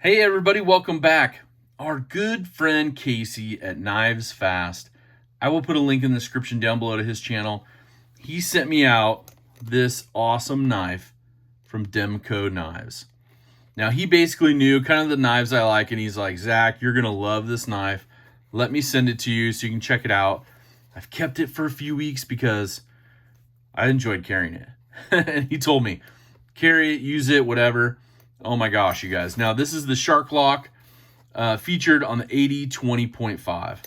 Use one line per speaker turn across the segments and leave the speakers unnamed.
Hey everybody, welcome back. Our good friend Casey at Knives Fast, I will put a link in the description down below to his channel. He sent me out this awesome knife from Demko Knives. Now he basically knew kind of the knives I like, and he's like, Zach, you're gonna love this knife. Let me send it to you so you can check it out. I've kept it for a few weeks because I enjoyed carrying it. And he told me, carry it, use it, whatever. Oh my gosh, you guys. Now, this is the Shark Lock featured on the 80-20.5.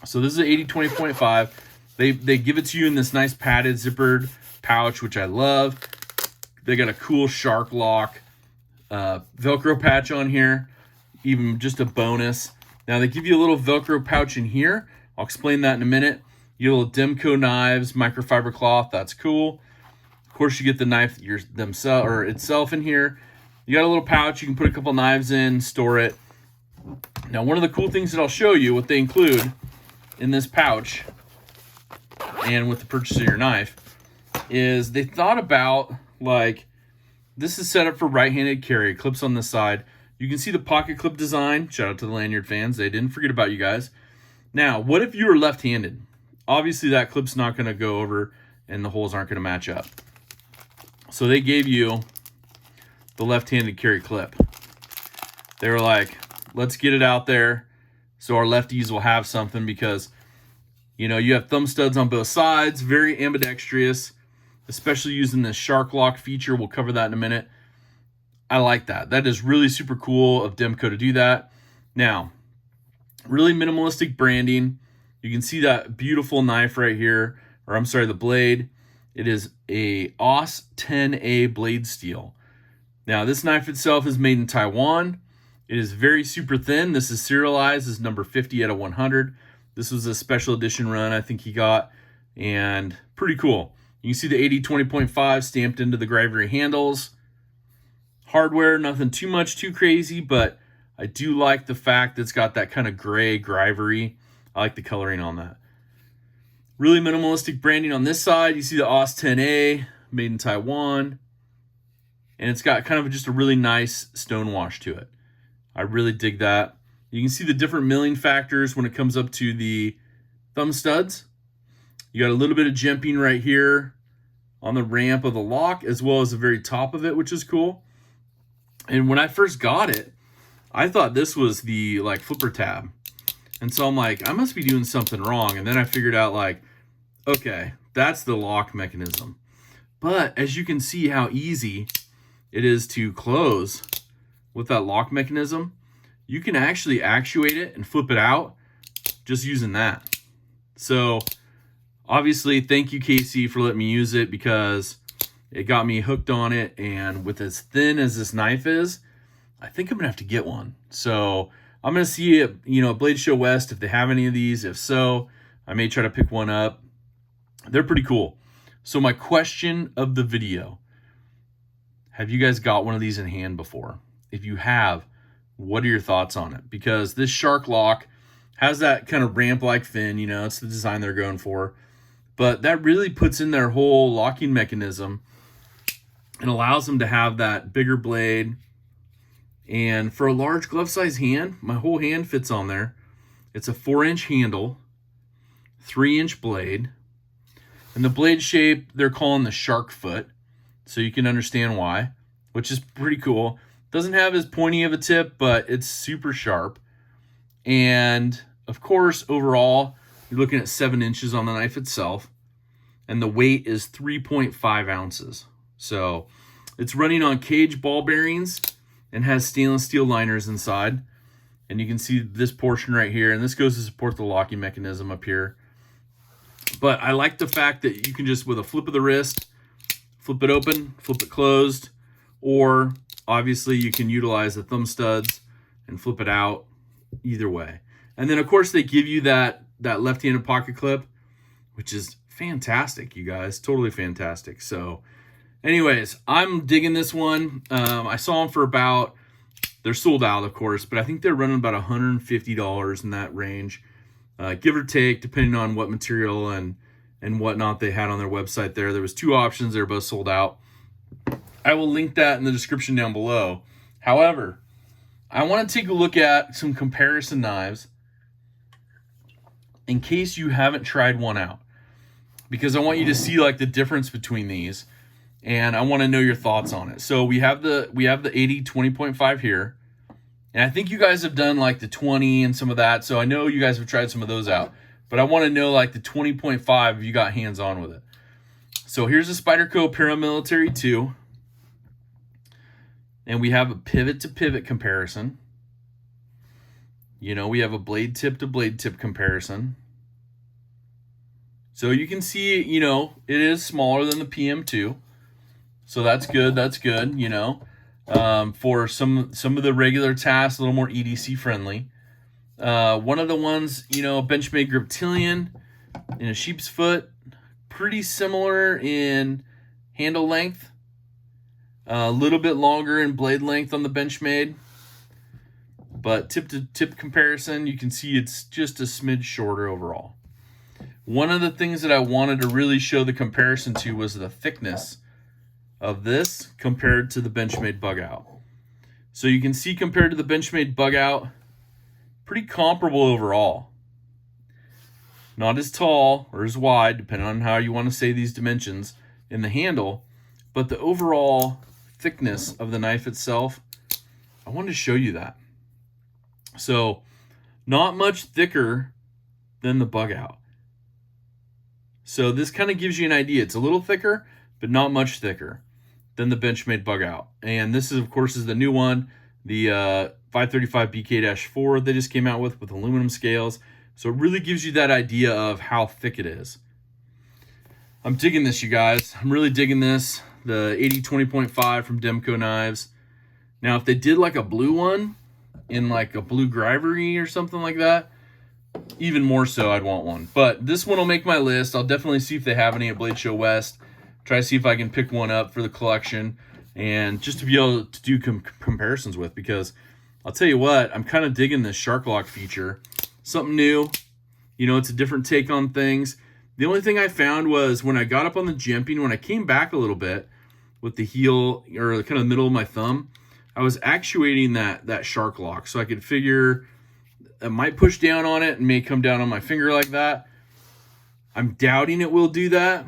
So this is an 80-20.5. They give it to you in this nice padded zippered pouch, which I love. They got a cool Shark Lock Velcro patch on here, even just a bonus. Now, they give you a little Velcro pouch in here. I'll explain that in a minute. You get a little Demko Knives, microfiber cloth. That's cool. Of course, you get the knife itself in here. You got a little pouch you can put a couple knives in, store it. Now, one of the cool things that I'll show you, what they include in this pouch and with the purchase of your knife, is they thought about, like, this is set up for right-handed carry, clips on the side. You can see the pocket clip design. Shout out to the lanyard fans. They didn't forget about you guys. Now, what if you were left-handed? Obviously, that clip's not going to go over and the holes aren't going to match up. So they gave you the left-handed carry clip. They were like, let's get it out there so our lefties will have something, because, you know, you have thumb studs on both sides, very ambidextrous, especially using this Shark Lock feature. We'll cover that in a minute. I like that. That is really super cool of Demko to do that. Now, really minimalistic branding. You can see that beautiful knife right here, or I'm sorry, the blade. It is a AUS 10A blade steel. Now, this knife itself is made in Taiwan. It is very super thin. This is serialized as number 50 out of 100. This was a special edition run I think he got, and pretty cool. You can see the 80-20.5 stamped into the Grivery handles. Hardware, nothing too much, too crazy, but I do like the fact that it's got that kind of gray Grivery. I like the coloring on that. Really minimalistic branding on this side. You see the AUS 10A, made in Taiwan. And it's got kind of just a really nice stone wash to it. I really dig that. You can see the different milling factors when it comes up to the thumb studs. You got a little bit of jimping right here on the ramp of the lock, as well as the very top of it, which is cool. And when I first got it, I thought this was the like flipper tab. And so I'm like, I must be doing something wrong. And then I figured out, like, okay, that's the lock mechanism. But as you can see how easy it is to close with that lock mechanism, you can actually actuate it and flip it out just using that. So obviously, thank you, Casey, for letting me use it, because it got me hooked on it. And with as thin as this knife is, I think I'm gonna have to get one. So I'm gonna see it, at Blade Show West if they have any of these. If so, I may try to pick one up. They're pretty cool. So my question of the video: have you guys got one of these in hand before? If you have, what are your thoughts on it? Because this Shark Lock has that kind of ramp-like fin, it's the design they're going for. But that really puts in their whole locking mechanism and allows them to have that bigger blade. And for a large glove-size hand, my whole hand fits on there. It's a 4-inch handle, 3-inch blade. And the blade shape, they're calling the shark foot, so you can understand why, which is pretty cool. Doesn't have as pointy of a tip, but it's super sharp. And of course, overall, you're looking at 7 inches on the knife itself, and the weight is 3.5 ounces. So it's running on cage ball bearings and has stainless steel liners inside. And you can see this portion right here, and this goes to support the locking mechanism up here. But I like the fact that you can just, with a flip of the wrist, flip it open, flip it closed, or obviously you can utilize the thumb studs and flip it out either way. And then of course they give you that left-handed pocket clip, which is fantastic, you guys, totally fantastic. So anyways, I'm digging this one. I saw them for about, they're sold out of course, but I think they're running about $150 in that range, give or take, depending on what material and whatnot they had on their website there. There was 2 options. They're both sold out. I will link that in the description down below. However, I want to take a look at some comparison knives in case you haven't tried one out, because I want you to see like the difference between these, and I want to know your thoughts on it. So we have the 80 20.5 here, and I think you guys have done like the 20 and some of that, so I know you guys have tried some of those out, but I want to know like the 20.5 if you got hands on with it. So here's a Spyderco Paramilitary 2, and we have a pivot to pivot comparison. You know, we have a blade tip to blade tip comparison. So you can see, you know, it is smaller than the PM2. So that's good, you know. For some of the regular tasks, a little more EDC friendly. One of the ones, you know, Benchmade Griptilian in a sheep's foot, pretty similar in handle length. A little bit longer in blade length on the Benchmade. But tip to tip comparison, you can see it's just a smidge shorter overall. One of the things that I wanted to really show the comparison to was the thickness of this compared to the Benchmade Bug Out. So you can see compared to the Benchmade Bug Out, pretty comparable overall. Not as tall or as wide, depending on how you want to say these dimensions in the handle, but the overall thickness of the knife itself, I wanted to show you that. So not much thicker than the Bug Out. So this kind of gives you an idea. It's a little thicker, but not much thicker than the Benchmade Bug Out. And this is, of course, is the new one, the 535 BK-4 they just came out with aluminum scales. So it really gives you that idea of how thick it is. I'm digging this, you guys. I'm really digging this. The 80 20.5 from Demko Knives. Now, if they did like a blue one in like a blue Grivery or something like that, even more so I'd want one. But this one will make my list. I'll definitely see if they have any at Blade Show West. Try to see if I can pick one up for the collection and just to be able to do comparisons with, because I'll tell you what, I'm kind of digging this shark lock feature. Something new. You know, it's a different take on things. The only thing I found was when I got up on the jimping, when I came back a little bit with the heel or kind of the middle of my thumb, I was actuating that shark lock. So I could figure I might push down on it and may come down on my finger like that. I'm doubting it will do that.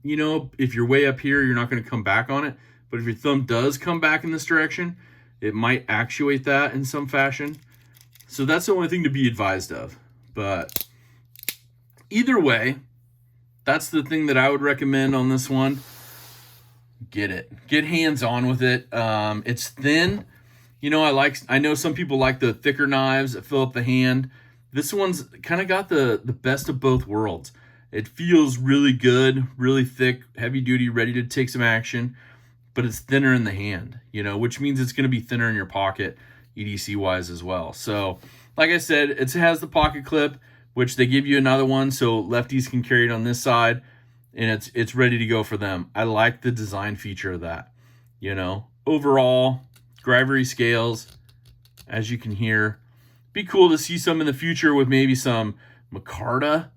You know, if you're way up here, you're not going to come back on it. But if your thumb does come back in this direction, it might actuate that in some fashion. So that's the only thing to be advised of. But either way, that's the thing that I would recommend on this one. Get it. Get hands-on with it. It's thin. You know, I know some people like the thicker knives that fill up the hand. This one's kind of got the best of both worlds. It feels really good, really thick, heavy duty, ready to take some action, but it's thinner in the hand, you know, which means it's going to be thinner in your pocket, EDC wise as well. So, like I said, it has the pocket clip, which they give you another one so lefties can carry it on this side, and it's ready to go for them. I like the design feature of that, you know. Overall, Grivery scales, as you can hear. Be cool to see some in the future with maybe some micarta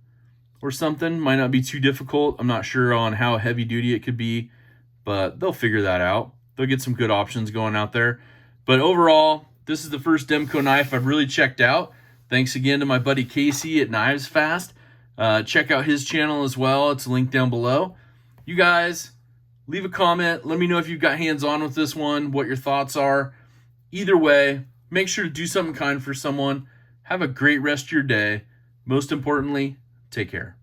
or something. Might not be too difficult. I'm not sure on how heavy duty it could be, but they'll figure that out. They'll get some good options going out there. But overall, this is the first Demko knife I've really checked out. Thanks again to my buddy Casey at Knives Fast. Check out his channel as well. It's linked down below. You guys, leave a comment. Let me know if you've got hands-on with this one, what your thoughts are. Either way, make sure to do something kind for someone. Have a great rest of your day. Most importantly, take care.